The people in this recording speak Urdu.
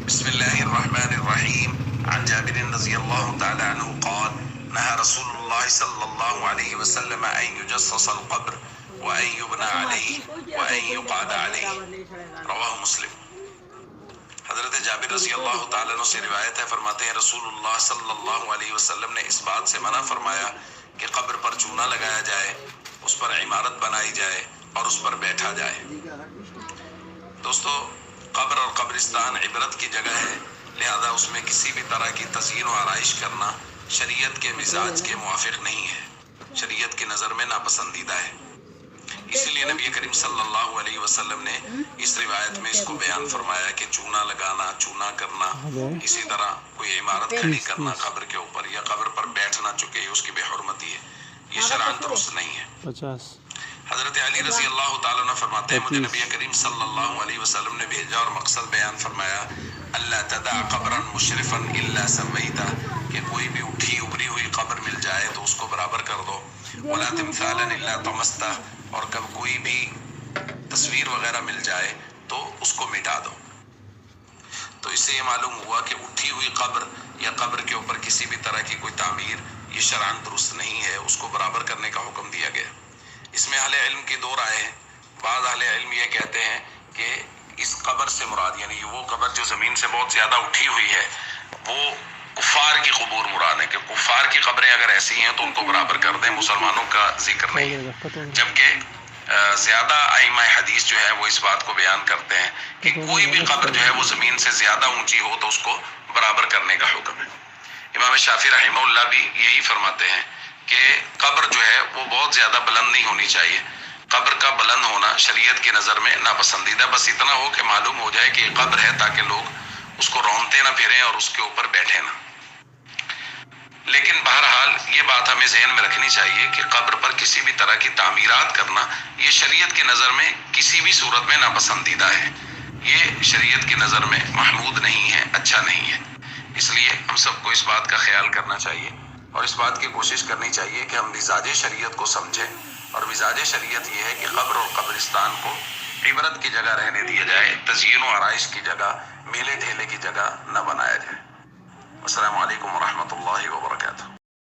بسم الله الرحمن الرحيم. عن جابر رضي الله تعالى عنه قال: نهى رسول الله صلى الله عليه وسلم أن يجصص القبر وأن يبنى عليه وأن يقعد عليه. رواہ مسلم۔ حضرت جابر رضی اللہ تعالیٰ عنہ سے روایت ہے، فرماتے ہیں رسول اللہ صلی اللہ علیہ وسلم نے اس بات سے منع فرمایا کہ قبر پر چونا لگایا جائے، اس پر عمارت بنائی جائے اور اس پر بیٹھا جائے۔ دوستو، قبر اور قبرستان عبرت کی جگہ ہے، لہذا اس میں کسی بھی طرح کی تزئین و آرائش کرنا شریعت کے مزاج کے موافق نہیں ہے، شریعت کی نظر میں ناپسندیدہ ہے۔ اسی لیے نبی کریم صلی اللہ علیہ وسلم نے اس روایت میں اس کو بیان فرمایا کہ چونا لگانا، چونا کرنا، اسی طرح کوئی عمارت کھڑی کرنا قبر کے اوپر یا قبر پر بیٹھنا، چکے اس کی بے حرمتی ہے، یہ شرعاً درست نہیں ہے۔ حضرت علی رضی اللہ تعالیٰ عنہ فرماتے ہیں مجھے نبی کریم صلی اللہ علیہ وسلم نے بھیجا اور مقصد بیان فرمایا: اللہ تدع قبرا مشرفا الا سویتہ، کہ کوئی بھی اٹھی ابری ہوئی قبر مل جائے تو اس کو برابر کر دو، ولا تمثالا الا طمستہ، اور کب کوئی بھی تصویر وغیرہ مل جائے تو اس کو مٹا دو۔ تو اس سے یہ معلوم ہوا کہ اٹھی ہوئی قبر یا قبر کے اوپر کسی بھی طرح کی کوئی تعمیر یہ شرعاً درست نہیں ہے، اس کو برابر کرنے کا حکم دیا گیا۔ اس میں اہل علم کی دو رائے ہیں۔ بعض اہل علم یہ کہتے ہیں کہ اس قبر سے مراد یعنی وہ قبر جو زمین سے بہت زیادہ اٹھی ہوئی ہے وہ کفار کی قبور مراد ہے، کہ کفار کی قبریں اگر ایسی ہیں تو ان کو برابر کر دیں، مسلمانوں کا ذکر نہیں ہے۔ جبکہ زیادہ ائمہ حدیث جو ہے وہ اس بات کو بیان کرتے ہیں کہ کوئی بھی قبر جو ہے وہ زمین سے زیادہ اونچی ہو تو اس کو برابر کرنے کا حکم ہے۔ امام شافعی رحمہ اللہ بھی یہی فرماتے ہیں کہ قبر جو ہے وہ بہت زیادہ بلند نہیں ہونی چاہیے، قبر کا بلند ہونا شریعت کی نظر میں ناپسندیدہ، بس اتنا ہو کہ معلوم ہو جائے کہ یہ قبر ہے تاکہ لوگ اس کو رونتے نہ پھریں اور اس کے اوپر بیٹھے نہ۔ لیکن بہرحال یہ بات ہمیں ذہن میں رکھنی چاہیے کہ قبر پر کسی بھی طرح کی تعمیرات کرنا یہ شریعت کی نظر میں کسی بھی صورت میں ناپسندیدہ ہے، یہ شریعت کی نظر میں محمود نہیں ہے، اچھا نہیں ہے۔ اس لیے ہم سب کو اس بات کا خیال کرنا چاہیے اور اس بات کی کوشش کرنی چاہیے کہ ہم مزاج شریعت کو سمجھیں، اور مزاج شریعت یہ ہے کہ قبر اور قبرستان کو عبرت کی جگہ رہنے دیا جائے، تزئین و آرائش کی جگہ، میلے ڈھیلے کی جگہ نہ بنایا جائے۔ السلام علیکم ورحمۃ اللہ وبرکاتہ۔